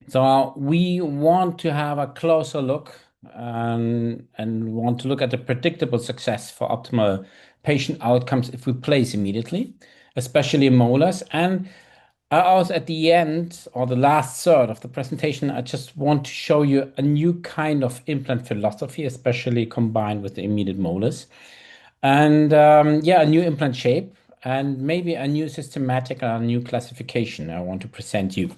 So we want to have a closer look and want to look at the predictable success for optimal patient outcomes if we place immediately, especially in molars. And also at the end or the last third of the presentation, I just want to show you a new kind of implant philosophy, especially combined with the immediate molars. And yeah, a new implant shape and maybe a new systematic or a new classification I want to present you.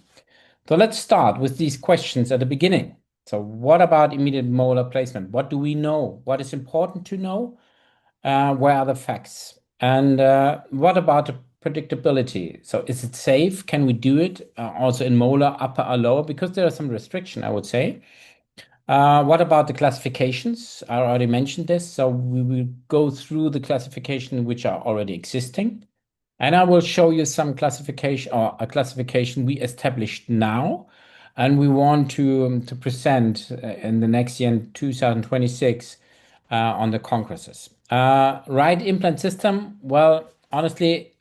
So let's start with these questions at the beginning. So what about immediate molar placement? What do we know? What is important to know? Where are the facts? And what about the predictability? So is it safe? Can we do it also in molar, upper or lower? Because there are some restriction, I would say. What about the classifications? I already mentioned this. So we will go through the classification which are already existing. And I will show you some classification or a classification we established now, and we want to present in the next year in 2026 on the congresses. Right implant system. Well, honestly,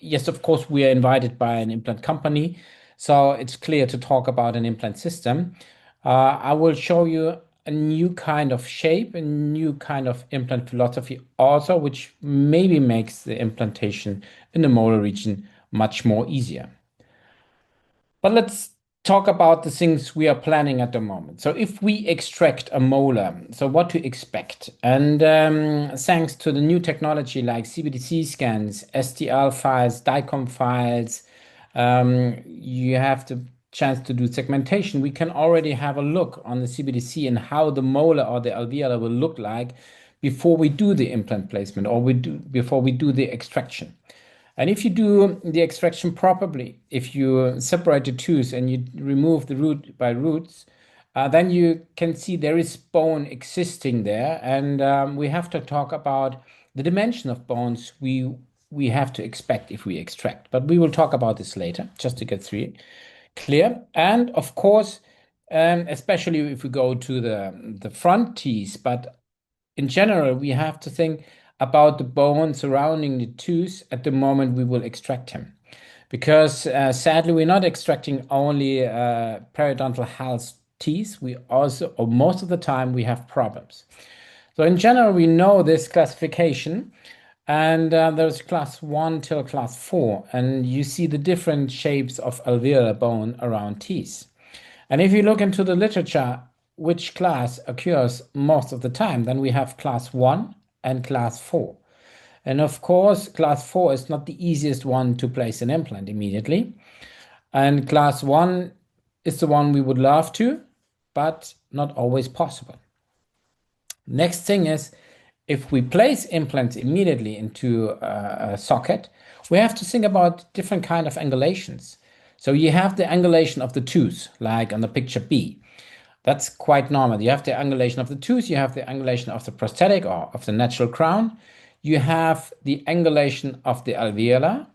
yes, of course, we are invited by an implant company, so it's clear to talk about an implant system. I will show you a new kind of shape, a new kind of implant philosophy also, which maybe makes the implantation in the molar region much more easier. But let's talk about the things we are planning at the moment. So if we extract a molar, so what to expect? And thanks to the new technology like CBDC scans, STL files, DICOM files, you have the chance to do segmentation. We can already have a look on the CBDC and how the molar or the alveolar will look like before we do the implant placement or before we do the extraction. And if you do the extraction properly, if you separate the tooth and you remove the root by roots, then you can see there is bone existing there. And we have to talk about the dimension of bones we have to expect if we extract. But we will talk about this later, just to get through clear. And of course, especially if we go to the front teeth, but in general, we have to think about the bone surrounding the tooth at the moment we will extract him. Because sadly, we're not extracting only periodontal health teeth, we also, or most of the time, we have problems. So in general, we know this classification, and there's class 1 till class 4, and you see the different shapes of alveolar bone around teeth. And if you look into the literature, which class occurs most of the time, then we have class 1 and class 4. And of course, class 4 is not the easiest one to place an implant immediately. And class 1 is the one we would love to, but not always possible. Next thing is, if we place implants immediately into a socket, we have to think about different kind of angulations. So you have the angulation of the tooth, like on the picture B. That's quite normal. You have the angulation of the tooth, you have the angulation of the prosthetic or of the natural crown, you have the angulation of the alveolar,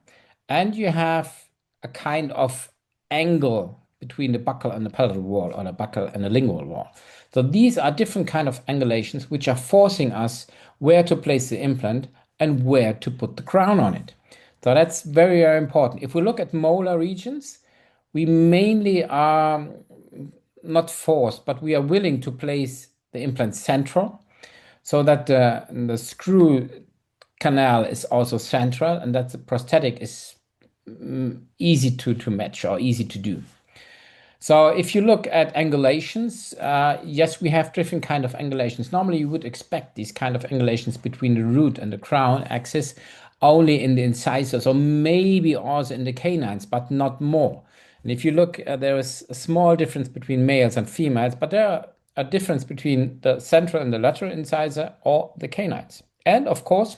and you have a kind of angle between the buccal and the palatal wall, or the buccal and the lingual wall. So these are different kind of angulations which are forcing us where to place the implant and where to put the crown on it. So that's very, very important. If we look at molar regions, we mainly are not forced, but we are willing to place the implant central so that the screw canal is also central and that the prosthetic is easy to match or easy to do. So if you look at angulations, yes, we have different kind of angulations. Normally, you would expect these kind of angulations between the root and the crown axis only in the incisors or maybe also in the canines, but not more. And if you look, there is a small difference between males and females, but there are a difference between the central and the lateral incisor or the canines. And of course,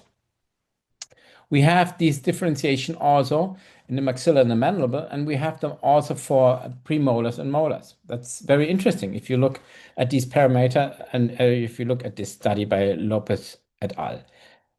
we have this differentiation also in the maxilla and the mandible, and we have them also for premolars and molars. That's very interesting if you look at these parameter and if you look at this study by Lopez et al.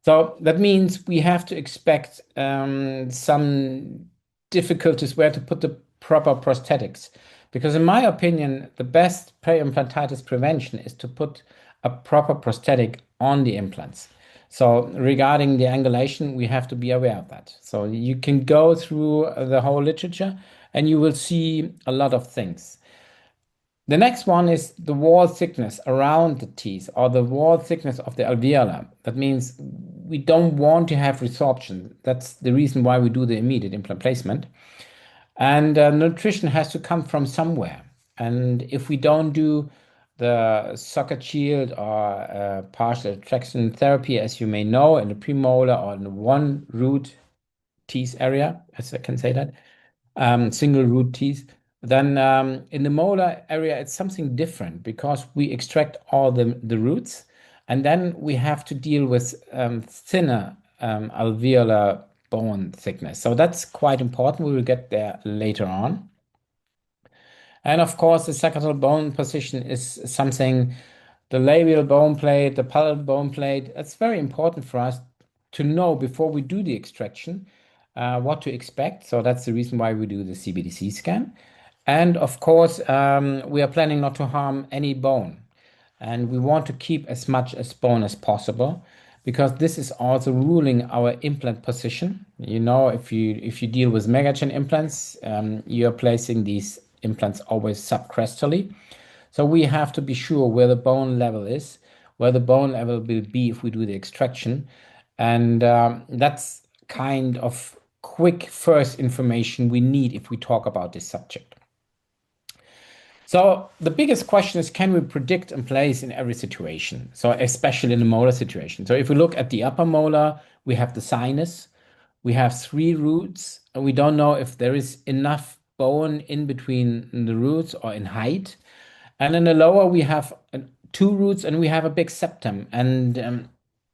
So that means we have to expect some difficulties where to put the proper prosthetics. Because in my opinion, the best peri-implantitis prevention is to put a proper prosthetic on the implants. So regarding the angulation, we have to be aware of that. So you can go through the whole literature and you will see a lot of things. The next one is the wall thickness around the teeth or the wall thickness of the alveolar. That means we don't want to have resorption. That's the reason why we do the immediate implant placement. And nutrition has to come from somewhere. And if we don't do the socket shield or partial extraction therapy, as you may know, in the premolar or in the one root teeth area, as I can say that, single root teeth, then in the molar area, it's something different because we extract all the roots, and then we have to deal with thinner alveolar bone thickness. So that's quite important. We will get there later on. And of course, the sagittal bone position is something, the labial bone plate, the palatal bone plate. It's very important for us to know before we do the extraction what to expect. So that's the reason why we do the CBDC scan. And of course, we are planning not to harm any bone. And we want to keep as much as bone as possible because this is also ruling our implant position. You know, if you deal with megagen implants, you're placing these implants always subcrestally. So we have to be sure where the bone level is, where the bone level will be if we do the extraction. And that's kind of quick first information we need if we talk about this subject. So the biggest question is, can we predict and place in every situation? So especially in the molar situation. So if we look at the upper molar, we have the sinus, we have three roots, and we don't know if there is enough bone in between the roots or in height. And in the lower, we have two roots and we have a big septum. And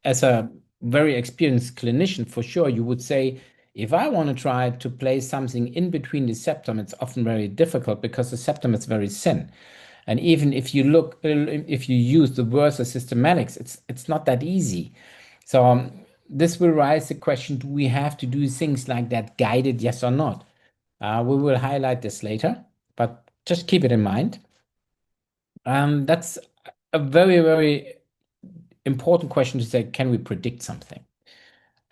as a very experienced clinician, for sure, you would say, if I want to try to place something in between the septum, it's often very difficult because the septum is very thin. And even if you look, if you use the versus systematics, it's not that easy. So this will raise the question, do we have to do things like that guided, yes or not? We will highlight this later, but just keep it in mind. That's a very, very important question to say, can we predict something?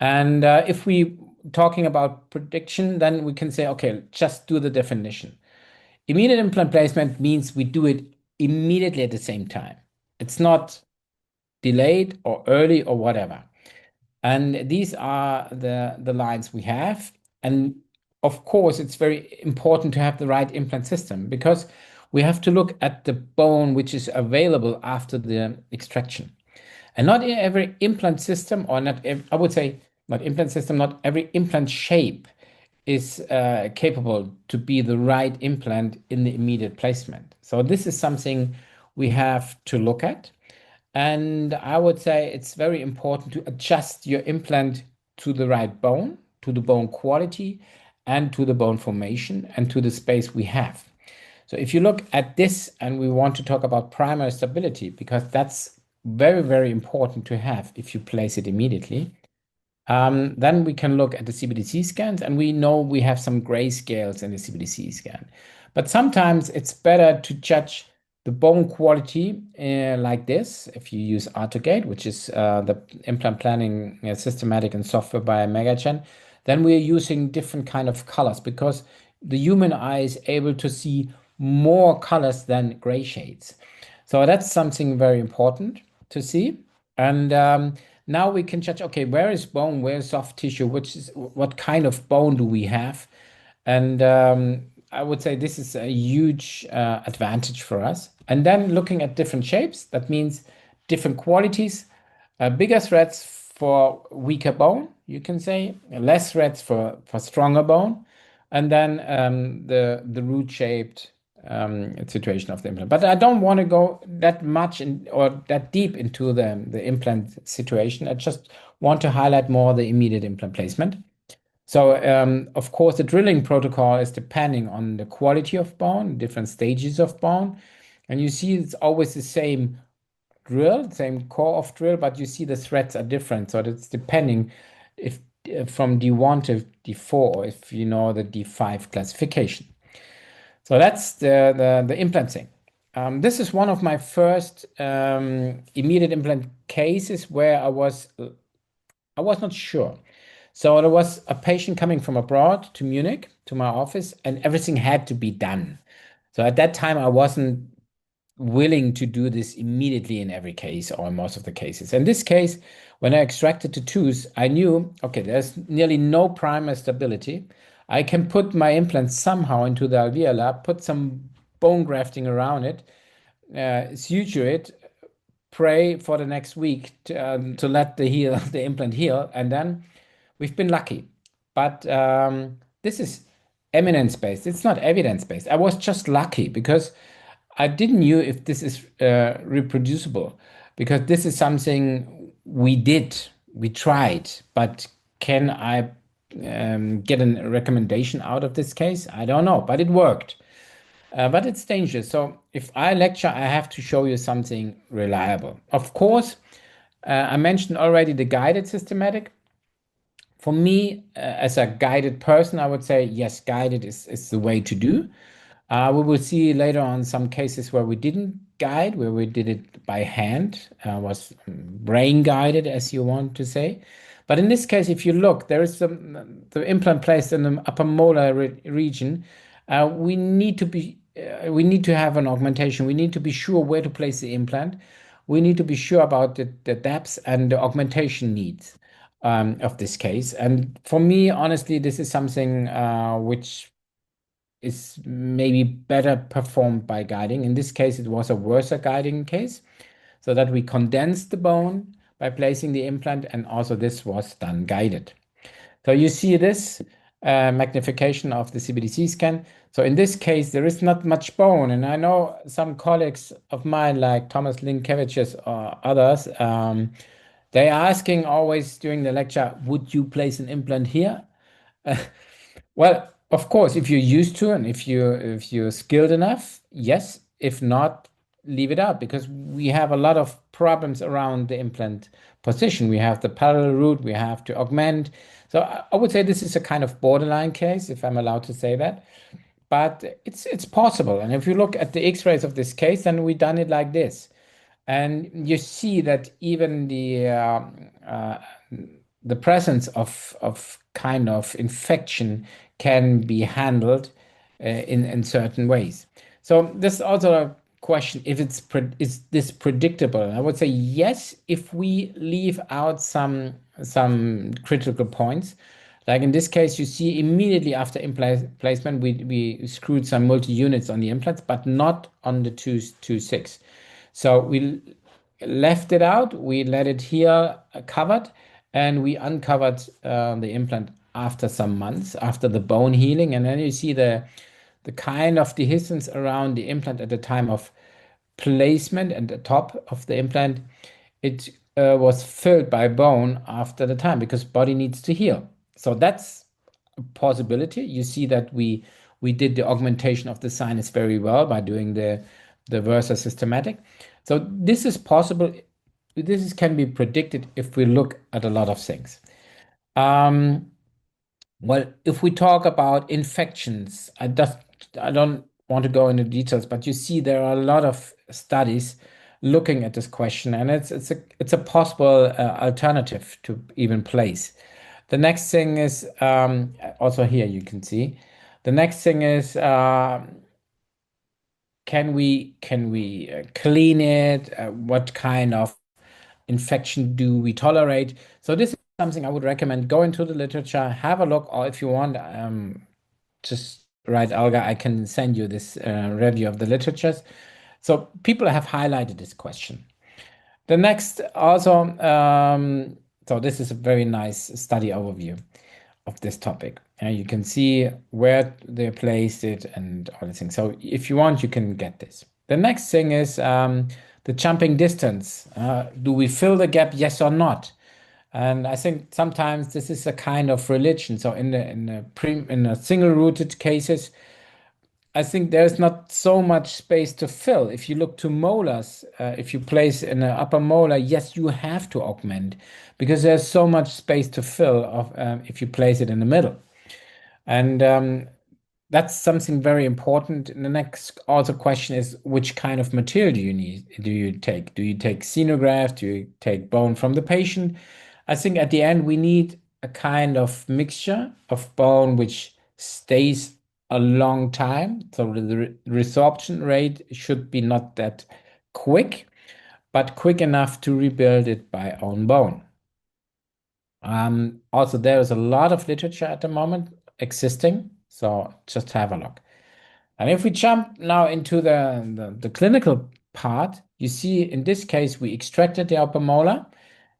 And if we talking about prediction, then we can say, okay, just do the definition. Immediate implant placement means we do it immediately at the same time. It's not delayed or early or whatever. And these are the lines we have. And of course, it's very important to have the right implant system because we have to look at the bone which is available after the extraction. And not every implant system, or not, I would say, not implant system, not every implant shape is capable to be the right implant in the immediate placement. So this is something we have to look at. And I would say it's very important to adjust your implant to the right bone, to the bone quality, and to the bone formation and to the space we have. So if you look at this and we want to talk about primary stability, because that's very, very important to have if you place it immediately, then we can look at the CBDC scans, and we know we have some gray scales in the CBDC scan. But sometimes it's better to judge the bone quality like this. If you use AutoGate, which is the implant planning systematic and software by Megagen, then we're using different kind of colors because the human eye is able to see more colors than gray shades. So that's something very important to see. And now we can judge, okay, where is bone, where is soft tissue, what kind of bone do we have? And I would say this is a huge advantage for us. And then looking at different shapes, that means different qualities, bigger threads for weaker bone, you can say, less threads for stronger bone, and then the root shaped situation of the implant. But I don't want to go that much or that deep into the implant situation. I just want to highlight more the immediate implant placement. So, of course, the drilling protocol is depending on the quality of bone, different stages of bone. And you see it's always the same drill, same core of drill, but you see the threads are different. So it's depending if from D1 to D4, or if you know the D5 classification. So that's the implant thing. This is one of my first immediate implant cases where I was not sure. So there was a patient coming from abroad to Munich to my office, and everything had to be done. So at that time, I wasn't willing to do this immediately in every case or in most of the cases. In this case, when I extracted the tooth, I knew, okay, there's nearly no primer stability. I can put my implant somehow into the alveolar, put some bone grafting around it, suture it, pray for the next week to let the implant heal, and then we've been lucky. But this is eminence-based. It's not evidence-based. I was just lucky because I didn't know if this is reproducible, because this is something we did, we tried, but can I get a recommendation out of this case? I don't know, but it worked. But it's dangerous. So if I lecture, I have to show you something reliable. Of course, I mentioned already the guided systematic. For me, as a guided person, I would say yes, guided is the way to do. We will see later on some cases where we didn't guide, where we did it by hand, was brain guided, as you want to say. But in this case, if you look, there is the implant placed in the upper molar region. We need to we need to have an augmentation. We need to be sure where to place the implant. We need to be sure about the depths and the augmentation needs of this case. And for me, honestly, this is something which is maybe better performed by guiding. In this case, it was a worse guiding case, so that we condensed the bone by placing the implant, and also this was done guided. So you see this magnification of the CBDC scan. So in this case, there is not much bone. And I know some colleagues of mine, like Thomas Linkevich's or others, they are asking always during the lecture, would you place an implant here? Well, of course, if you're used to and if you're skilled enough, yes. If not, leave it out, because we have a lot of problems around the implant position. We have the parallel root, we have to augment. So I would say this is a kind of borderline case, if I'm allowed to say that. But it's possible. And if you look at the X-rays of this case, then we done it like this. And you see that even the presence of kind of infection can be handled in certain ways. So this is also a question, if is this predictable? And I would say yes, if we leave out some critical points. Like in this case, you see immediately after implant placement, we screwed some multi-units on the implants, but not on the 226. So we left it out, we let it heal covered, and we uncovered the implant after some months, after the bone healing. And then you see the kind of dehiscence around the implant at the time of placement and the top of the implant. It was filled by bone after the time, because body needs to heal. So that's a possibility. You see that we did the augmentation of the sinus very well by doing the Versa systematic. So this is possible. This can be predicted if we look at a lot of things. Well, if we talk about infections, I don't want to go into details, but you see there are a lot of studies looking at this question, and it's a possible alternative to even place. The next thing is also here you can see. The next thing is can we clean it? What kind of infection do we tolerate? So this is something I would recommend. Go into the literature, have a look, or if you want, just write Olga. I can send you this review of the literatures. So people have highlighted this question. The next also, so this is a very nice study overview of this topic. You can see where they placed it and all these things. So if you want, you can get this. The next thing is the jumping distance. Do we fill the gap, yes or not? And I think sometimes this is a kind of religion. So in the single rooted cases, I think there's not so much space to fill. If you look to molars, if you place in an upper molar, yes, you have to augment, because there's so much space to fill if you place it in the middle. And that's something very important. And the next also question is, which kind of material do you need? Do you take? Do you take xenograft? Do you take bone from the patient? I think at the end we need a kind of mixture of bone which stays a long time. So the resorption rate should be not that quick, but quick enough to rebuild it by own bone. Also, there is a lot of literature at the moment existing, so just have a look. And if we jump now into the clinical part, you see in this case, we extracted the upper molar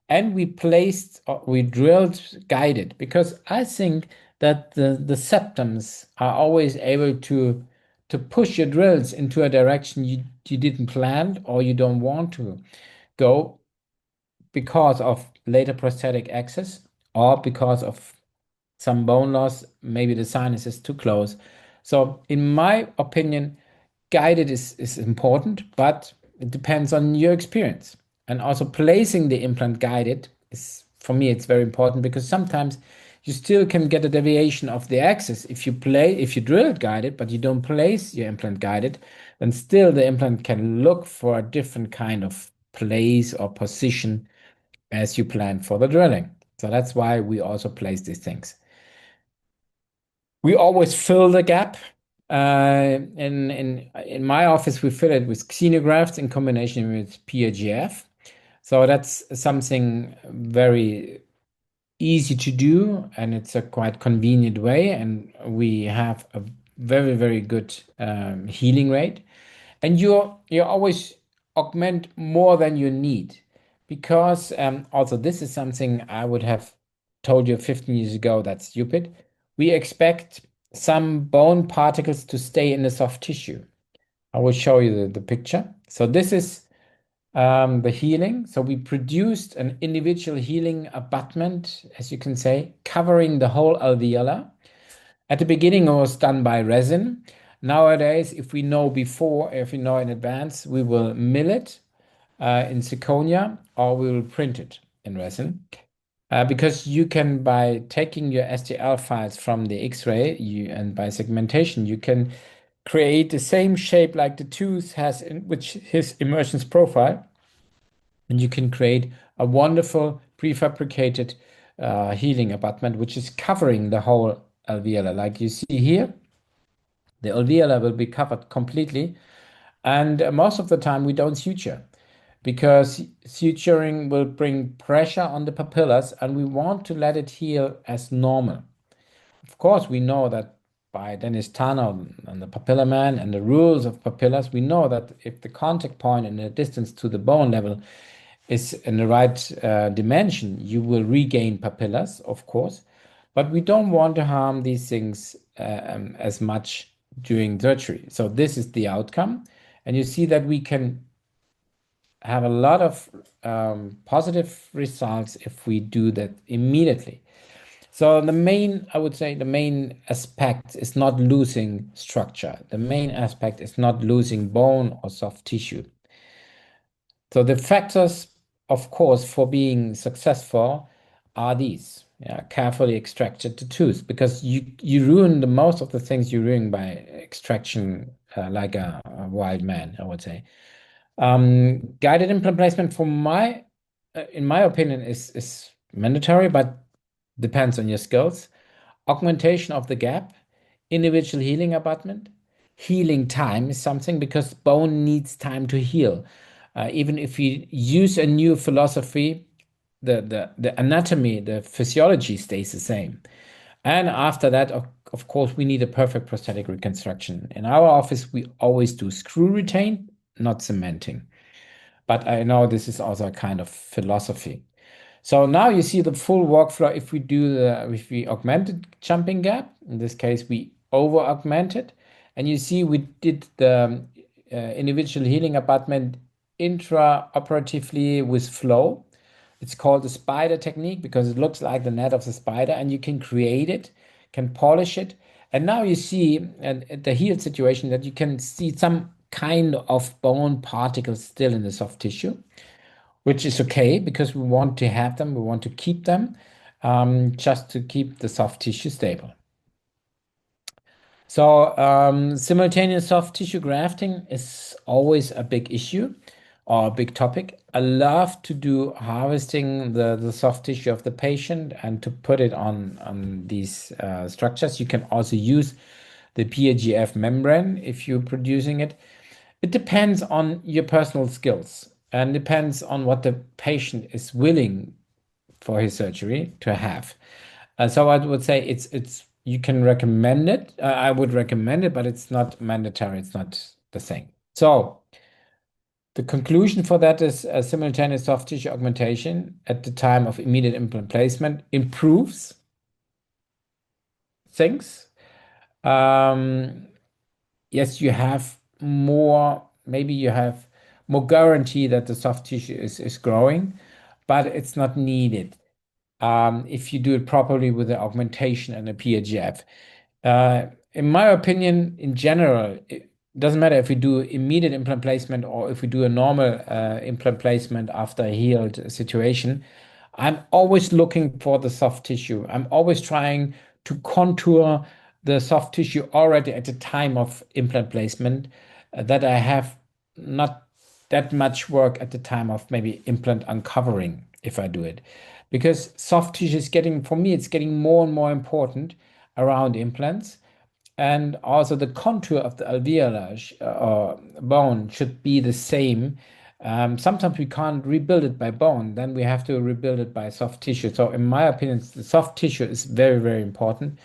and we placed, we drilled guided because I think that the septums are always able to push your drills into a direction you didn't plan or you don't want to go because of later prosthetic access or because of some bone loss, maybe the sinus is too close. So, in my opinion, guided is important, but it depends on your experience. And also placing the implant guided is, for me, it's very important because sometimes you still can get a deviation of the axis. If you drill it guided, but you don't place your implant guided, then still the implant can look for a different kind of place or position as you plan for the drilling. So that's why we also place these things. We always fill the gap. In my office, we fill it with xenografts in combination with PRGF. So that's something very easy to do, and it's a quite convenient way. And we have a very, very good healing rate. And you always augment more than you need, because also this is something I would have told you 15 years ago. That's stupid. We expect some bone particles to stay in the soft tissue. I will show you the picture. So this is the healing. So we produced an individual healing abutment, as you can say, covering the whole alveolar. At the beginning, it was done by resin. Nowadays, if we know before, if we know in advance, we will mill it in zirconia or we will print it in resin. Because you can, by taking your STL files from the X-ray and by segmentation, you can create the same shape like the tooth has, which his immersions profile, and you can create a wonderful prefabricated healing abutment, which is covering the whole alveolar. Like you see here, the alveolar will be covered completely. And most of the time, we don't suture because suturing will bring pressure on the papillas, and we want to let it heal as normal. Of course, we know that by Dennis Tanner and the Papilla Man and the rules of papillas, we know that if the contact point and the distance to the bone level is in the right dimension, you will regain papillas, of course. But we don't want to harm these things as much during surgery. So this is the outcome. And you see that we can have a lot of positive results if we do that immediately. So I would say the main aspect is not losing structure. The main aspect is not losing bone or soft tissue. So the factors, of course, for being successful are these. Yeah, carefully extracted the tooth, because you ruin the most of the things you ruin by extraction like a wild man, I would say. Guided implant placement for in my opinion, is mandatory, but depends on your skills. Augmentation of the gap, individual healing abutment, healing time is something because bone needs time to heal. Even if we use a new philosophy, the anatomy, the physiology stays the same. And after that, of course, we need a perfect prosthetic reconstruction. In our office, we always do screw retain, not cementing. But I know this is also a kind of philosophy. So now you see the full workflow. If we augmented jumping gap, in this case, we over augmented. And you see we did the individual healing abutment intraoperatively with flow. It's called the spider technique because it looks like the net of the spider, and you can create it, can polish it. And now you see at the healed situation that you can see some kind of bone particles still in the soft tissue, which is okay because we want to have them, we want to keep them, just to keep the soft tissue stable. So simultaneous soft tissue grafting is always a big issue or a big topic. I love to do harvesting the soft tissue of the patient and to put it on these structures. You can also use the PAGF membrane if you're producing it. It depends on your personal skills and depends on what the patient is willing for his surgery to have. So I would say it's you can recommend it. I would recommend it, but it's not mandatory. It's not the thing. So the conclusion for that is a simultaneous soft tissue augmentation at the time of immediate implant placement improves things. Um, yes, you have more, maybe you have more guarantee that the soft tissue is growing, but it's not needed if you do it properly with the augmentation and the PAGF. In my opinion, in general, it doesn't matter if we do immediate implant placement or if we do a normal implant placement after a healed situation. I'm always looking for the soft tissue. I'm always trying to contour the soft tissue already at the time of implant placement, that I have not that much work at the time of maybe implant uncovering if I do it. Because soft tissue is getting, for me, it's getting more and more important around implants. And also the contour of the alveolar bone should be the same. Sometimes we can't rebuild it by bone, then we have to rebuild it by soft tissue. So, in my opinion, the soft tissue is very, very important.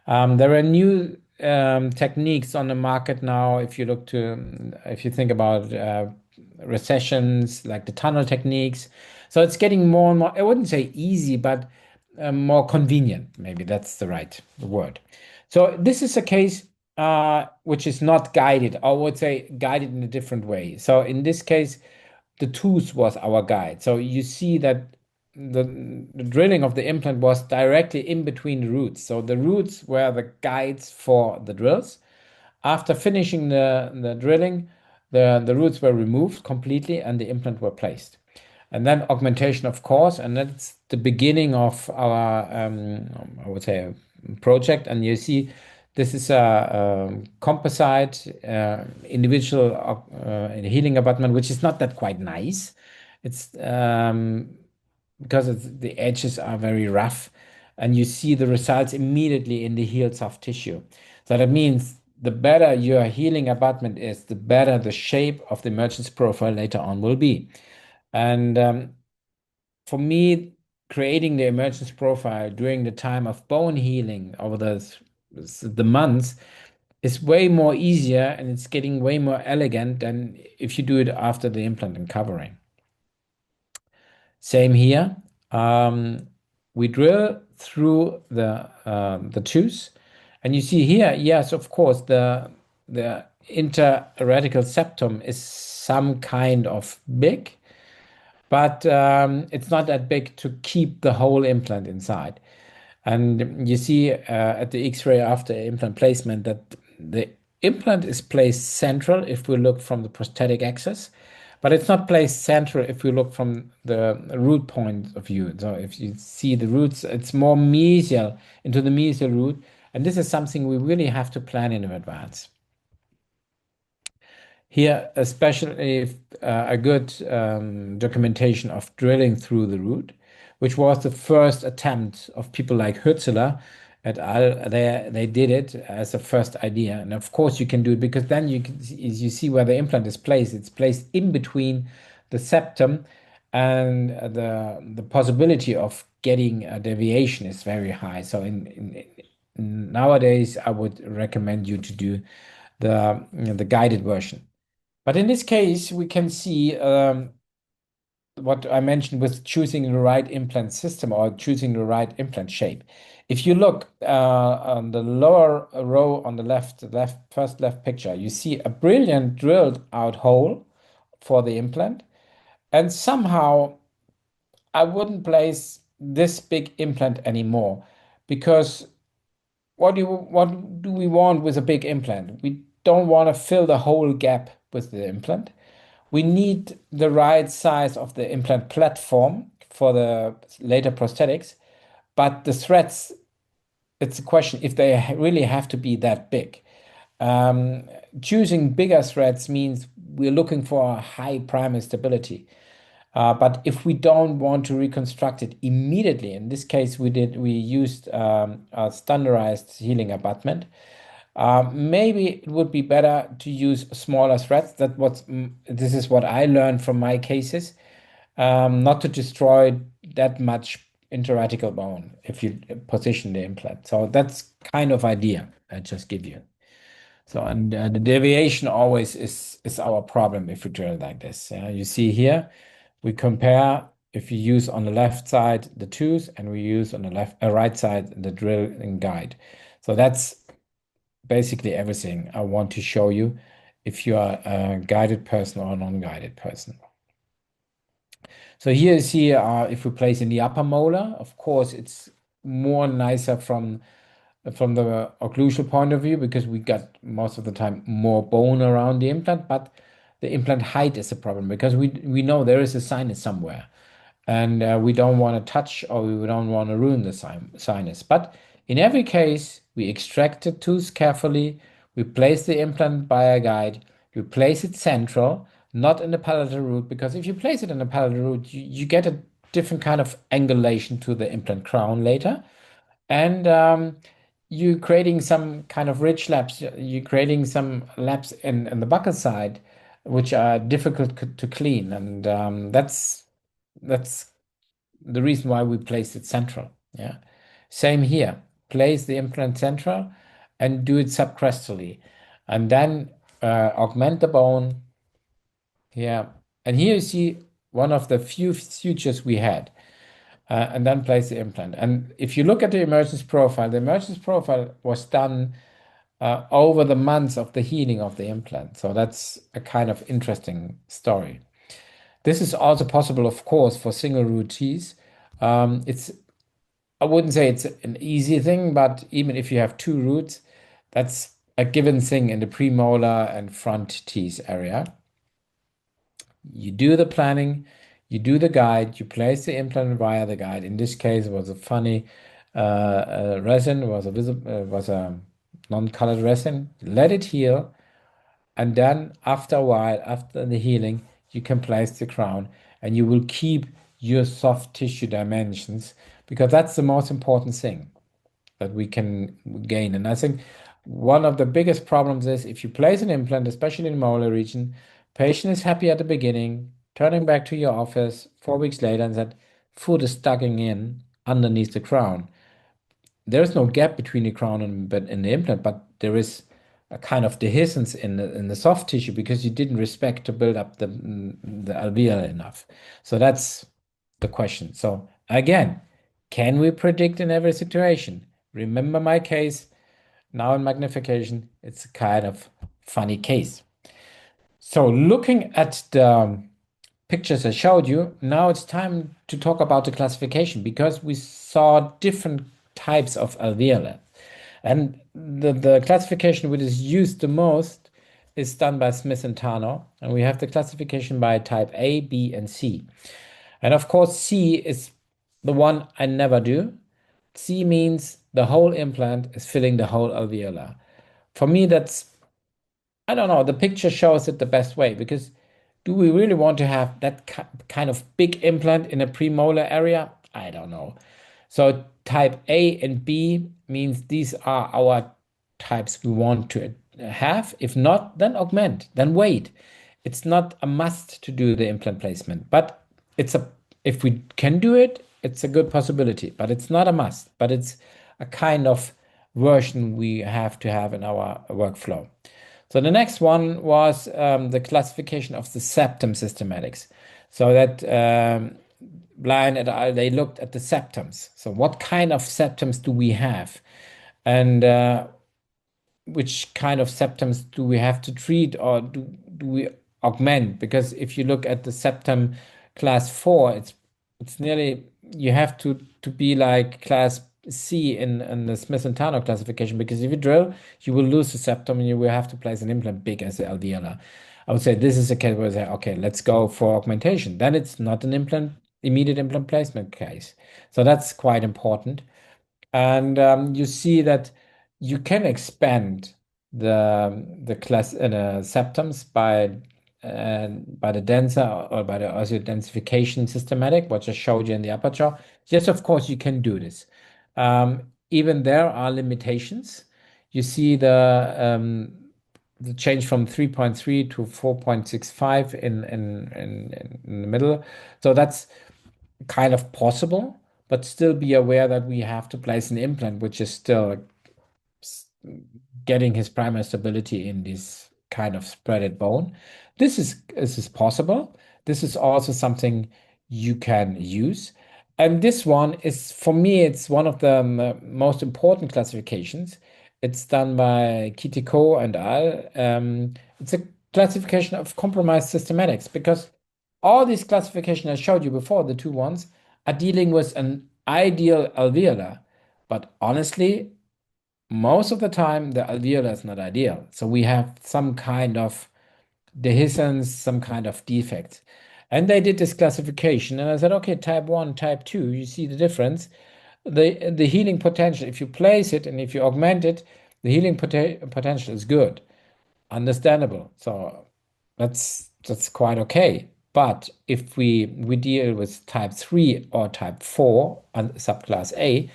There are new techniques on the market now. If you think about recessions, like the tunnel techniques, so it's getting more and more. I wouldn't say easy, but more convenient. Maybe that's the right word. So this is a case which is not guided. I would say guided in a different way. So in this case, the tooth was our guide. So you see that the, the drilling of the implant was directly in between the roots. So the roots were the guides for the drills. After finishing the drilling, the roots were removed completely and the implant were placed. And then augmentation, of course, and that's the beginning of our, I would say, project. And you see, this is a composite individual healing abutment, which is not that quite nice. It's because the edges are very rough, and you see the results immediately in the healed soft tissue. So that means the better your healing abutment is, the better the shape of the emergence profile later on will be. And for me, creating the emergence profile during the time of bone healing over the months is way more easier, and it's getting way more elegant than if you do it after the implant and covering. Same here. We drill through the tooth, and you see here, yes, of course, the interradical septum is some kind of big, but it's not that big to keep the whole implant inside. And you see at the X-ray after implant placement that the implant is placed central if we look from the prosthetic axis, but it's not placed central if we look from the root point of view. So if you see the roots, it's more mesial into the mesial root. And this is something we really have to plan in advance. Here, especially a good documentation of drilling through the root, which was the first attempt of people like Hürzeler et al. They did it as a first idea. And of course, you can do it because then you see where the implant is placed. It's placed in between the septum, and the possibility of getting a deviation is very high. So nowadays, I would recommend you to do the guided version. But in this case, we can see what I mentioned with choosing the right implant system or choosing the right implant shape. If you look on the lower row on the first left picture, you see a brilliant drilled out hole for the implant. And somehow I wouldn't place this big implant anymore, because what do we want with a big implant? We don't want to fill the whole gap with the implant. We need the right size of the implant platform for the later prosthetics, but the threads, it's a question if they really have to be that big. Um, Choosing bigger threads means we're looking for a high primary stability. But if we don't want to reconstruct it immediately, in this case, we used a standardized healing abutment. Maybe it would be better to use smaller threads. This is what I learned from my cases, not to destroy that much interradical bone if you position the implant. So that's kind of idea I just give you. So, and the deviation always is our problem if we drill like this. You see here, we compare if you use on the left side the tooth and we use on the right side the drilling guide. So that's basically everything I want to show you if you are a guided person or a non-guided person. So here you see if we place in the upper molar, of course, it's more nicer from the occlusal point of view because we got most of the time more bone around the implant, but the implant height is a problem because we know there is a sinus somewhere, and we don't want to touch or we don't want to ruin the sinus. But in every case, we extract the tooth carefully, we place the implant by a guide, we place it central, not in the palatal root, because if you place it in the palatal root, you get a different kind of angulation to the implant crown later. And you're creating some kind of ridge laps. You're creating some laps in the buccal side, which are difficult to clean. And that's the reason why we placed it central. Yeah. Same here. Place the implant central and do it subcrestally. And then augment the bone. Yeah. And here you see one of the few sutures we had. And then place the implant. And if you look at the emergence profile was done over the months of the healing of the implant. So that's a kind of interesting story. This is also possible, of course, for single root teeth. I wouldn't say it's an easy thing, but even if you have two roots, that's a given thing in the premolar and front teeth area. You do the planning, you do the guide, you place the implant via the guide. In this case, it was a funny resin, was a non-colored resin. Let it heal, and then after a while, after the healing, you can place the crown, and you will keep your soft tissue dimensions because that's the most important thing that we can gain. And I think one of the biggest problems is if you place an implant, especially in the molar region, patient is happy at the beginning, turning back to your office 4 weeks later and said, food is stucking in underneath the crown. There is no gap between the crown and the implant, but there is a kind of dehiscence in the soft tissue because you didn't respect to build up the alveoli enough. So that's the question. So again, can we predict in every situation? Remember my case now in magnification, it's a kind of funny case. So looking at the pictures I showed you, now it's time to talk about the classification because we saw different types of alveoli. And the classification which is used the most is done by Smith and Tarnow. And we have the classification by type A, B, and C. And of course, C is the one I never do. C means the whole implant is filling the whole alveolar. For me, I don't know, the picture shows it the best way because do we really want to have that kind of big implant in a premolar area? I don't know. So type A and B means these are our types we want to have. If not, then augment, then wait. It's not a must to do the implant placement, but if we can do it, it's a good possibility, but it's not a must, but it's a kind of version we have to have in our workflow. So the next one was the classification of the septum systematics. So that Blind et al., they looked at the septums. So what kind of septums do we have? And which kind of septums do we have to treat or do we augment? Because if you look at the septum class 4, it's nearly you have to be like class C in the Smith and Tarnow classification because if you drill, you will lose the septum and you will have to place an implant big as the alveolar. I would say this is a case where I say, okay, let's go for augmentation. Then it's not an immediate implant placement case. So that's quite important. And you see that you can expand the class septums by the denser or by the osseodensification systematic, which I showed you in the upper jaw. Yes, of course, you can do this. Even there are limitations. You see the change from 3.3 to 4.65 in the middle. So that's kind of possible, but still be aware that we have to place an implant, which is still s- getting his primary stability in this kind of spreaded bone. This is possible. This is also something you can use. And this one is, for me, it's one of the most important classifications. It's done by Kitiko and al. It's a classification of compromised systematics because all these classifications I showed you before, the two ones, are dealing with an ideal alveolar. But honestly, most of the time the alveolar is not ideal. So we have some kind of dehiscence, some kind of defect. And they did this classification, and I said, okay, type 1, type 2, you see the difference. The healing potential, if you place it and if you augment it, the healing potential is good, understandable. So that's quite okay. But if we deal with type 3 or type 4 and subclass A,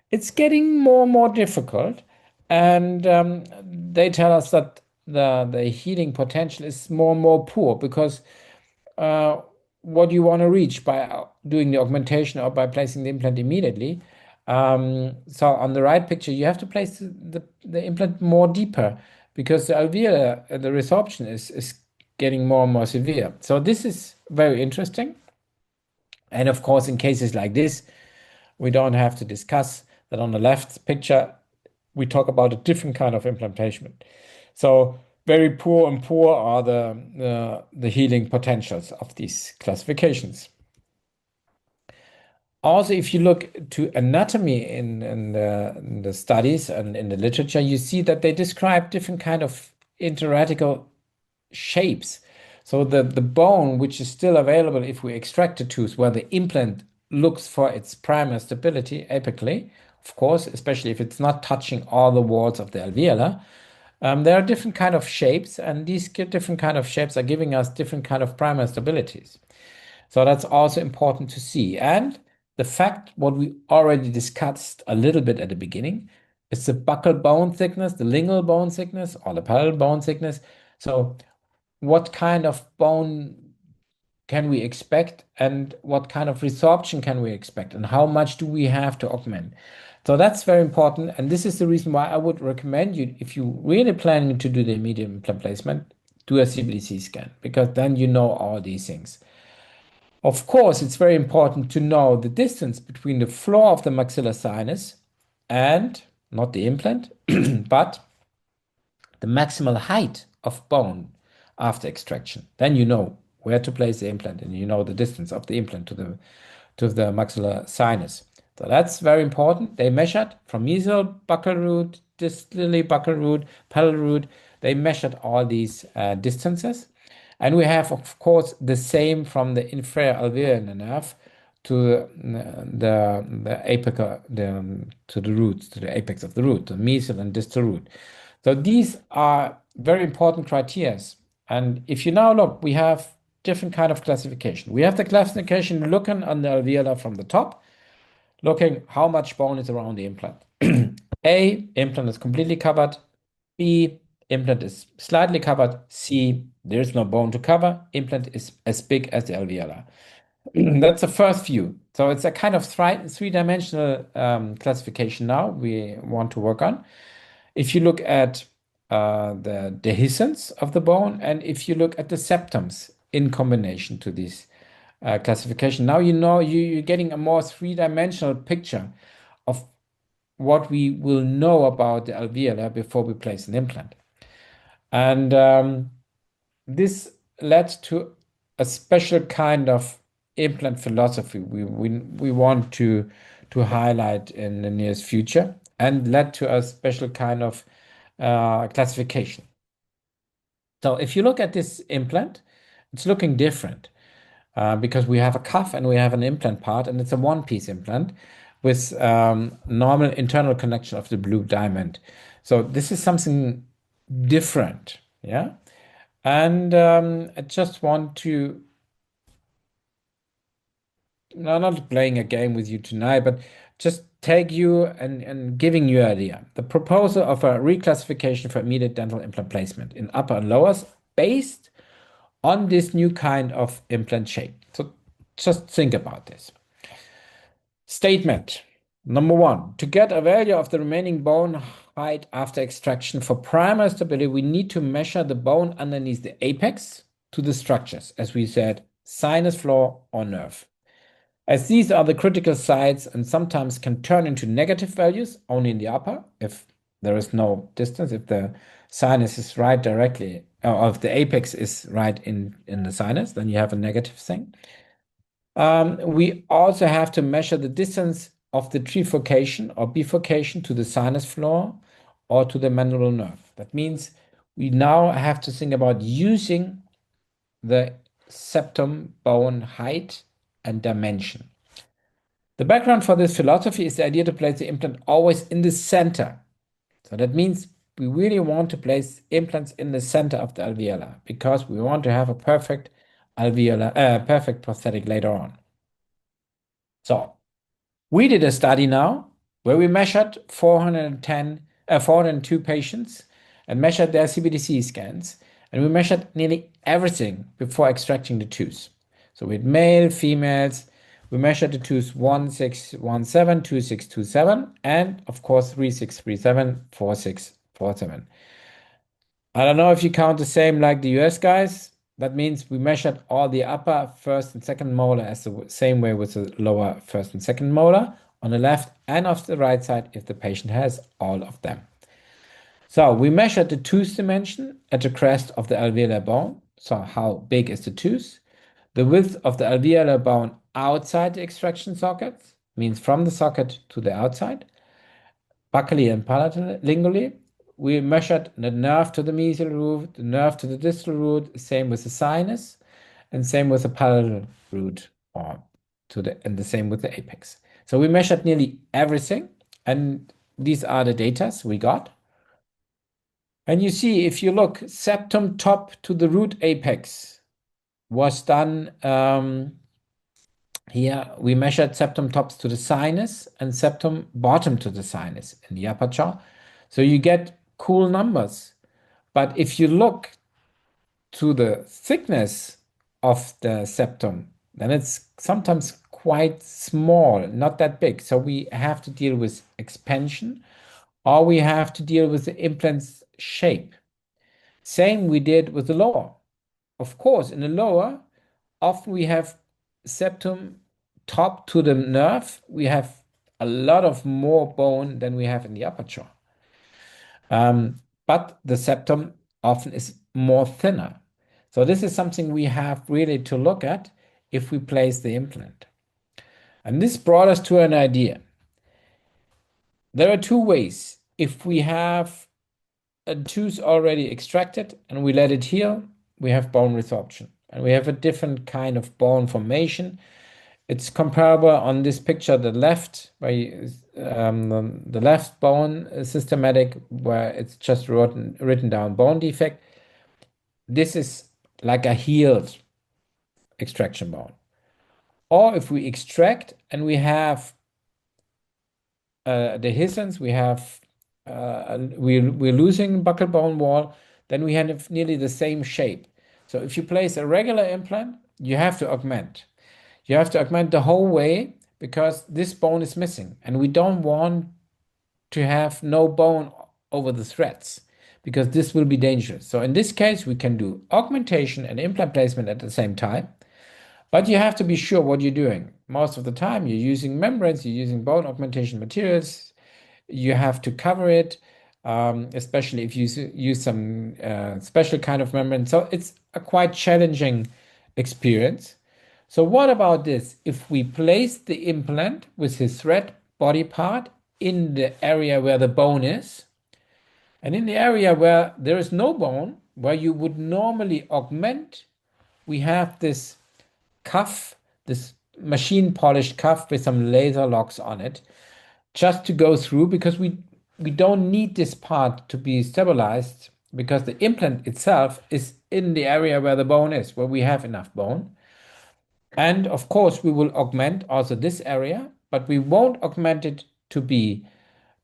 it's getting more and more difficult. And they tell us that the healing potential is more and more poor because uh, what you want to reach by doing the augmentation or by placing the implant immediately. So on the right picture, you have to place the implant more deeper because the alveolar, the resorption is getting more and more severe. So this is very interesting. And of course, in cases like this, we don't have to discuss that on the left picture, we talk about a different kind of implantation. So very poor and poor are the healing potentials of these classifications. Also, if you look to anatomy in the studies and in the literature, you see that they describe different kind of interradical shapes. So the bone, which is still available if we extract the tooth, where the implant looks for its primary stability apically, of course, especially if it's not touching all the walls of the alveolar, there are different kind of shapes, and these different kind of shapes are giving us different kind of primary stabilities. So that's also important to see. And the fact, what we already discussed a little bit at the beginning, is the buccal bone thickness, the lingual bone thickness, or the palatal bone thickness. So what kind of bone can we expect and what kind of resorption can we expect and how much do we have to augment? So that's very important. And this is the reason why I would recommend you, if you really planning to do the immediate implant placement, do a CBDC scan because then you know all these things. Of course, it's very important to know the distance between the floor of the maxilla sinus and not the implant, but the maximal height of bone after extraction. Then you know where to place the implant and you know the distance of the implant to the maxillar sinus. So that's very important. They measured from mesial buccal root, distally buccal root, palatal root. They measured all these distances. And we have, of course, the same from the inferior alveolar nerve to the apical, to the roots, to the apex of the root, the mesial and distal root. So these are very important criteria. And if you now look, we have different kind of classification. We have the classification looking on the alveolar from the top, looking how much bone is around the implant. A, implant is completely covered. B, implant is slightly covered. C, there is no bone to cover. Implant is as big as the alveolar. That's the first view. So it's a kind of three-dimensional classification now we want to work on. If you look at the dehiscence of the bone and if you look at the septums in combination to this classification, now you know you're getting a more three-dimensional picture of what we will know about the alveolar before we place an implant. And this led to a special kind of implant philosophy we want to highlight in the nearest future and led to a special kind of classification. So if you look at this implant, it's looking different because we have a cuff and we have an implant part, and it's a one-piece implant with normal internal connection of the blue diamond. So this is something different, yeah. And I just want to, no, not playing a game with you tonight, but just take you and giving you an idea. The proposal of a reclassification for immediate dental implant placement in upper and lowers based on this new kind of implant shape. So just think about this. Statement number one, to get a value of the remaining bone height after extraction for primary stability, we need to measure the bone underneath the apex to the structures, as we said, sinus floor or nerve. As these are the critical sites and sometimes can turn into negative values only in the upper, if there is no distance, if the sinus is right directly, or if the apex is right in the sinus, then you have a negative thing. We also have to measure the distance of the trifurcation or bifurcation to the sinus floor or to the mandibular nerve. That means we now have to think about using the septum bone height and dimension. The background for this philosophy is the idea to place the implant always in the center. So that means we really want to place implants in the center of the alveolar because we want to have a perfect perfect prosthetic later on. So we did a study now where we measured 402 patients and measured their CBDC scans, and we measured nearly everything before extracting the tooth. So we had male, females, we measured the tooth 1617, 2627, and of course 3637, 4647. I don't know if you count the same like the US guys. That means we measured all the upper first and second molar as the same way with the lower first and second molar on the left and of the right side if the patient has all of them. So we measured the tooth dimension at the crest of the alveolar bone. So how big is the tooth? The width of the alveolar bone outside the extraction sockets, means from the socket to the outside. Buccally and palatal we measured the nerve to the mesial root, the nerve to the distal root, same with the sinus, and same with the palatal root, and the same with the apex. So we measured nearly everything, and these are the data we got. And you see, if you look, septum top to the root apex was done. Here we measured septum tops to the sinus and septum bottom to the sinus in the upper jaw. So you get cool numbers. But if you look to the thickness of the septum, then it's sometimes quite small, not that big. So we have to deal with expansion, or we have to deal with the implant's shape. Same we did with the lower. Of course, in the lower, often we have septum top to the nerve. We have a lot of more bone than we have in the upper jaw. But the septum often is more thinner. So this is something we have really to look at if we place the implant. And this brought us to an idea. There are two ways. If we have a tooth already extracted and we let it heal, we have bone resorption. And we have a different kind of bone formation. It's comparable on this picture, the left, where the left bone is systematic, where it's just written down bone defect. This is like a healed extraction bone. Or if we extract and we have dehiscence, we're losing buccal bone wall, then we have nearly the same shape. So if you place a regular implant, you have to augment. You have to augment the whole way because this bone is missing, and we don't want to have no bone over the threads because this will be dangerous. So in this case, we can do augmentation and implant placement at the same time, but you have to be sure what you're doing. Most of the time, you're using membranes, you're using bone augmentation materials. You have to cover it, especially if you use some special kind of membrane. So it's a quite challenging experience. So what about this? If we place the implant with his thread body part in the area where the bone is, and in the area where there is no bone, where you would normally augment, we have this cuff, this machine polished cuff with some laser locks on it, just to go through because we don't need this part to be stabilized because the implant itself is in the area where the bone is, where we have enough bone. And of course, we will augment also this area, but we won't augment it to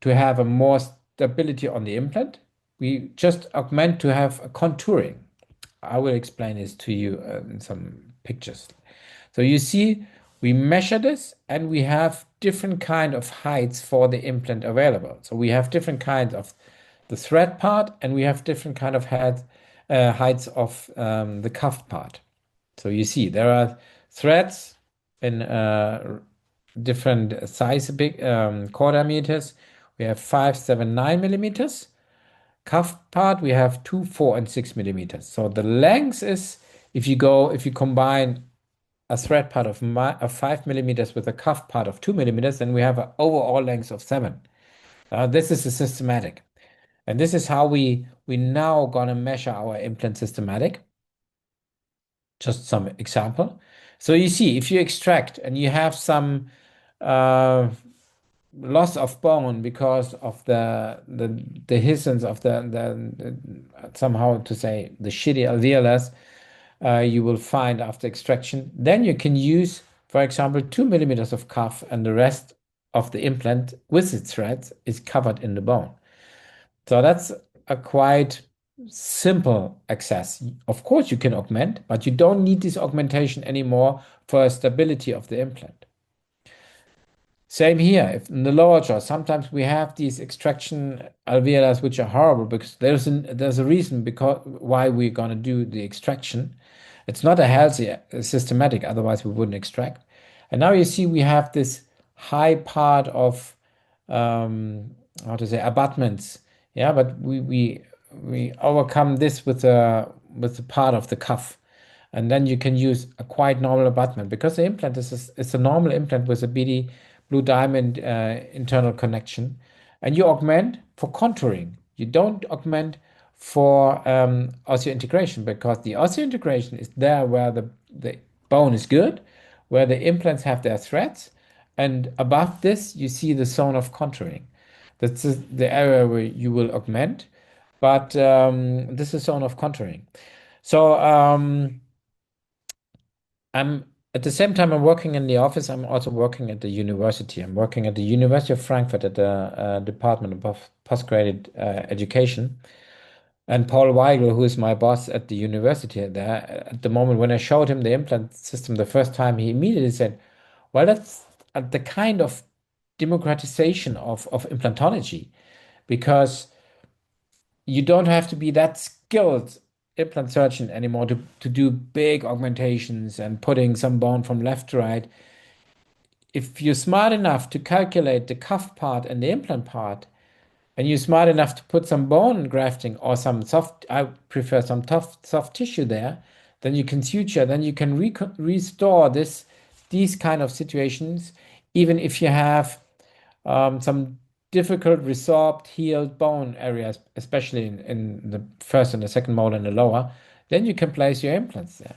have a more stability on the implant. We just augment to have a contouring. I will explain this to you in some pictures. So you see, we measure this and we have different kind of heights for the implant available. So we have different kinds of the thread part and we have different kind of heights of the cuff part. So you see, there are threads in different size, big core diameters. We have 5, 7, 9 millimeters. Cuff part, we have 2, 4, and 6 millimeters. So the length is, if you combine a thread part of 5 millimeters with a cuff part of 2 millimeters, then we have an overall length of 7. This is a systematic. And this is how we now gonna measure our implant systematic. Just some example. So you see, if you extract and you have some loss of bone because of the dehiscence of the somehow to say the shitty alveolus, you will find after extraction. Then you can use, for example, 2 millimeters of cuff, and the rest of the implant with its threads is covered in the bone. So that's a quite simple access. Of course, you can augment, but you don't need this augmentation anymore for stability of the implant. Same here. If in the lower jaw, sometimes we have these extraction alveolus which are horrible because there's a reason because why we're gonna do the extraction. It's not a healthy systematic, otherwise we wouldn't extract. And now you see we have this high part of how to say abutments. Yeah, but we overcome this with the part of the cuff. And then you can use a quite normal abutment because the implant is a normal implant with a BD blue diamond internal connection. And you augment for contouring. You don't augment for osseointegration because the osseointegration is there where the bone is good, where the implants have their threads. And above this, you see the zone of contouring. That's the area where you will augment, but this is zone of contouring. So I'm at the same time I'm working in the office. I'm also working at the university. I'm working at the University of Frankfurt at the Department of Postgraduate Education. And Paul Weigel, who is my boss at the university there, at the moment when I showed him the implant system the first time, he immediately said, "Well, that's the kind of democratization of implantology, because you don't have to be that skilled implant surgeon anymore to do big augmentations and putting some bone from left to right. If you're smart enough to calculate the cuff part and the implant part, and you're smart enough to put some bone grafting or some soft, I prefer some tough soft tissue there, then you can suture, then you can restore these kind of situations, even if you have some difficult resorbed healed bone areas, especially in the first and the second molar and the lower, then you can place your implants there.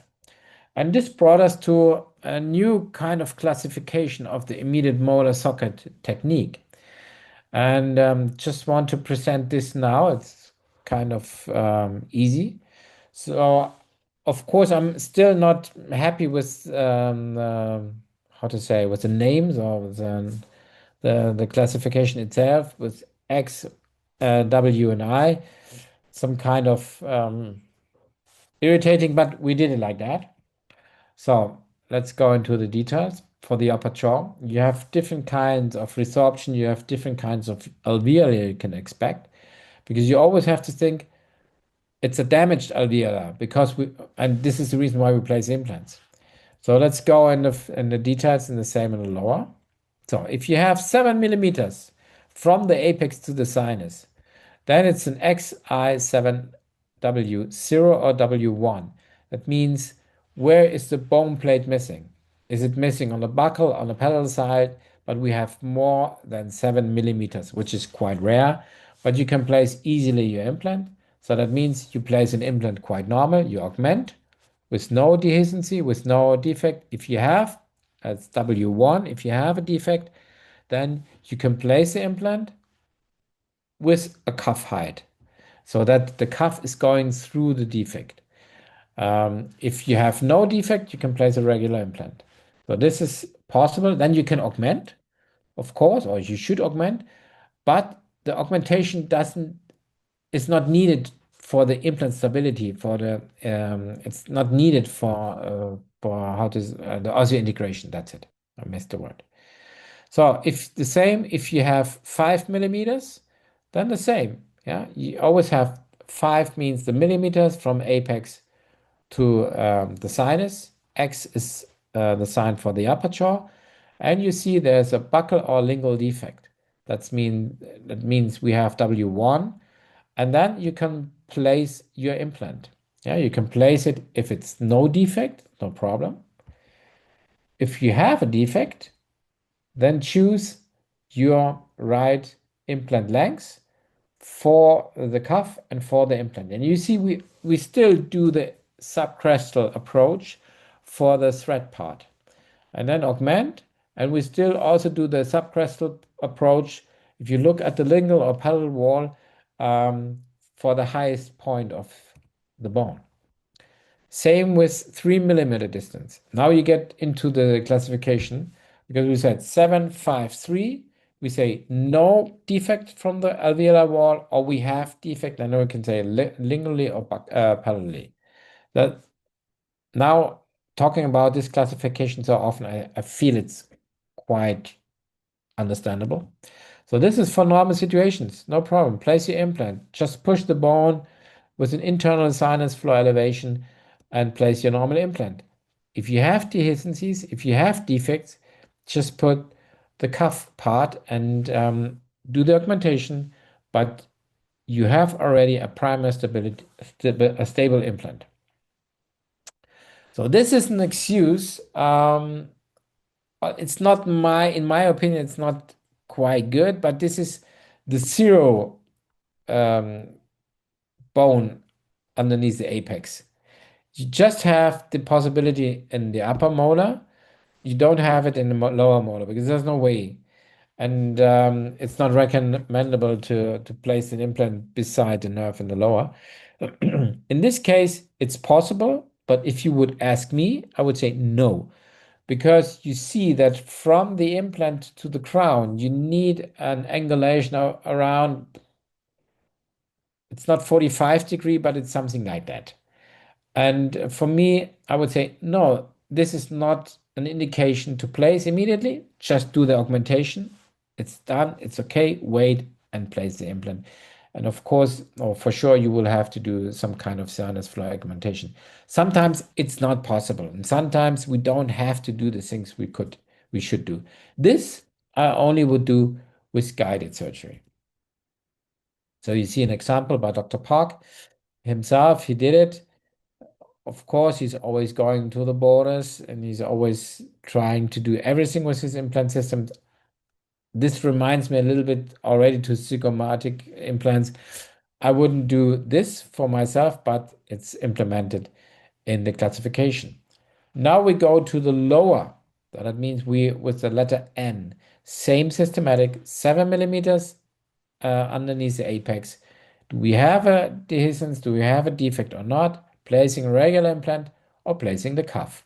And this brought us to a new kind of classification of the immediate molar socket technique. And just want to present this now. It's kind of easy. So, of course, I'm still not happy with how to say, with the names or the classification itself with X, W, and I. Some kind of irritating, but we did it like that. So let's go into the details. For the upper jaw, you have different kinds of resorption, you have different kinds of alveoli you can expect, because you always have to think it's a damaged alveolar and this is the reason why we place implants. So let's go in the details in the same in the lower. So if you have 7 millimeters from the apex to the sinus, then it's an XI7W0 or W1. That means, where is the bone plate missing? Is it missing on the buccal, on the palatal side? But we have more than 7 millimeters, which is quite rare, but you can place easily your implant. So that means you place an implant quite normal, you augment with no dehiscency, with no defect. If you have, that's W1, if you have a defect, then you can place the implant with a cuff height so that the cuff is going through the defect. If you have no defect, you can place a regular implant. So this is possible. Then you can augment. of course, or you should augment, but the augmentation doesn't is not needed for the implant stability. It's not needed for how to the osseointegration. That's it. I missed the word. So if you have 5 millimeters, then the same. Yeah, you always have five means the millimeters from apex to the sinus. X is the sign for the upper jaw, and you see there's a buccal or lingual defect. That means we have W1, and then you can place your implant. Yeah, you can place it if it's no defect, no problem. If you have a defect, then choose your right implant length for the cuff and for the implant. And you see, we still do the subcrestal approach for the thread part, and then augment, and we still also do the subcrestal approach. If you look at the lingual or palatal wall, for the highest point of the bone. Same with 3 millimeter distance. Now you get into the classification because we said 753. We say no defect from the alveolar wall, or we have defect. I know we can say lingually or palatally. That now talking about this classification so often, I feel it's quite understandable. So this is for normal situations, no problem. Place your implant. Just push the bone with an internal sinus floor elevation and place your normal implant. If you have dehiscencies, if you have defects, just put the cuff part and do the augmentation, but you have already a primary a stable implant. So this is an excuse. It's not in my opinion, it's not quite good, but this is the zero um, bone underneath the apex. You just have the possibility in the upper molar. You don't have it in the lower molar because there's no way. And it's not recommendable to place an implant beside the nerve in the lower. In this case, it's possible, but if you would ask me, I would say no, because you see that from the implant to the crown, you need an angulation around, it's not 45 degrees, but it's something like that. And for me, I would say, no, this is not an indication to place immediately. Just do the augmentation. It's done. It's okay. Wait and place the implant. And of course, or for sure, you will have to do some kind of sinus floor augmentation. Sometimes it's not possible. And sometimes we don't have to do the things we should do. This I only would do with guided surgery. So you see an example by Dr. Park himself. He did it. Of course, he's always going to the borders and he's always trying to do everything with his implant system. This reminds me a little bit already to zygomatic implants. I wouldn't do this for myself, but it's implemented in the classification. Now we go to the lower. That means we, with the letter N, same systematic, 7 millimeters underneath the apex. Do we have a dehiscence? Do we have a defect or not? Placing a regular implant or placing the cuff.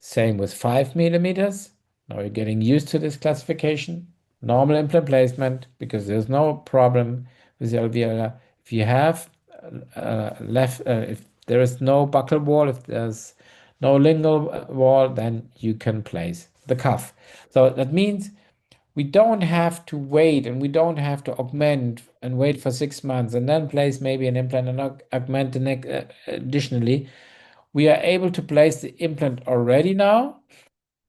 Same with 5 millimeters. Now you're getting used to this classification. Normal implant placement because there's no problem with the alveolar. If you have if there is no buccal wall, if there's no lingual wall, then you can place the cuff. So that means we don't have to wait and we don't have to augment and wait for 6 months and then place maybe an implant and augment the neck additionally. We are able to place the implant already now.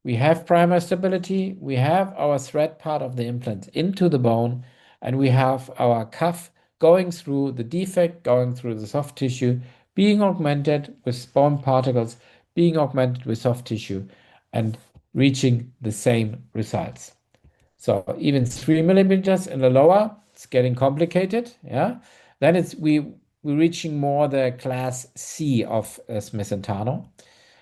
We have primary stability. We have our thread part of the implant into the bone, and we have our cuff going through the defect, going through the soft tissue, being augmented with bone particles, being augmented with soft tissue, and reaching the same results. So even 3 millimeters in the lower, it's getting complicated. Yeah. Then we're reaching more the class C of Smith and Tarnow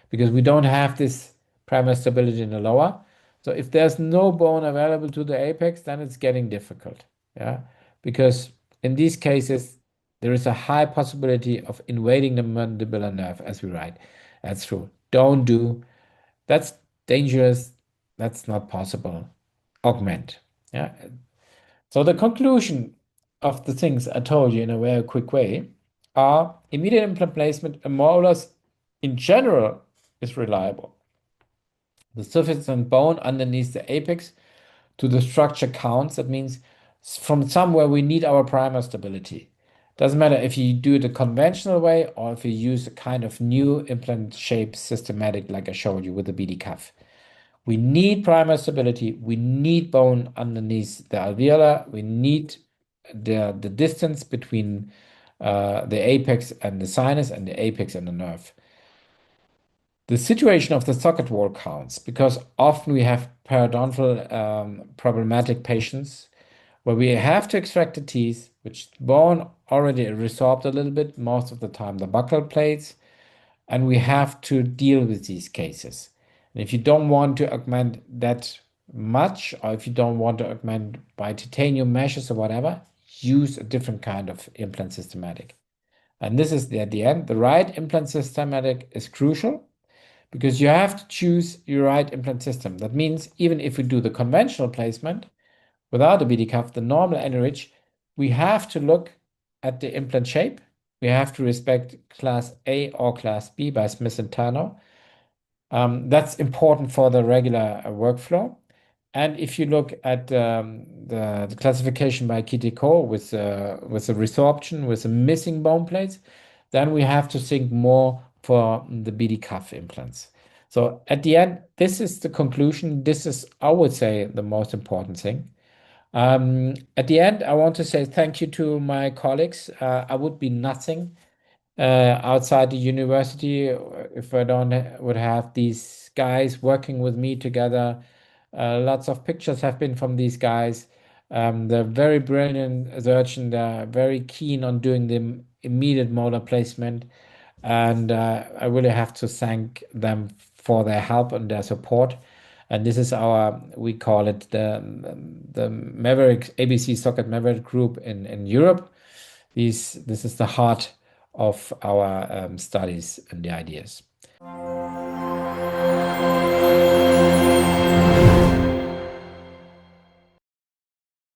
because we don't have this primary stability in the lower. So if there's no bone available to the apex, then it's getting difficult. Yeah. Because in these cases, there is a high possibility of invading the mandibular nerve, as we write. That's true. Don't do. That's dangerous. That's not possible. augment. Yeah. So the conclusion of the things I told you in a very quick way are immediate implant placement and molars in general is reliable. The surface and bone underneath the apex to the structure counts. That means from somewhere we need our primer stability. Doesn't matter if you do it the conventional way or if you use a kind of new implant shape systematic like I showed you with the BD cuff. We need primer stability. We need bone underneath the alveolar. We need the distance between the apex and the sinus and the apex and the nerve. The situation of the socket wall counts because often we have periodontal problematic patients where we have to extract the teeth, which bone already resorbed a little bit, most of the time the buccal plates, and we have to deal with these cases. And if you don't want to augment that much, or if you don't want to augment by titanium meshes or whatever, use a different kind of implant systematic. And this is at the end. The right implant systematic is crucial because you have to choose your right implant system. That means even if we do the conventional placement without a BD cuff, the normal enrich, we have to look at the implant shape. We have to respect class A or class B by Smith and Turner. That's important for the regular workflow. And if you look at the classification by Kitiko with the resorption, with the missing bone plates, then we have to think more for the BD cuff implants. So at the end, this is the conclusion. This is, I would say, the most important thing. At the end, I want to say thank you to my colleagues. I would be nothing outside the university if I don't would have these guys working with me together. Lots of pictures have been from these guys. They're very brilliant surgeon. They're very keen on doing the immediate molar placement, and I really have to thank them for their help and their support. And this is our, we call it the Maverick ABC Socket Maverick Group in Europe. This is the heart of our studies and the ideas.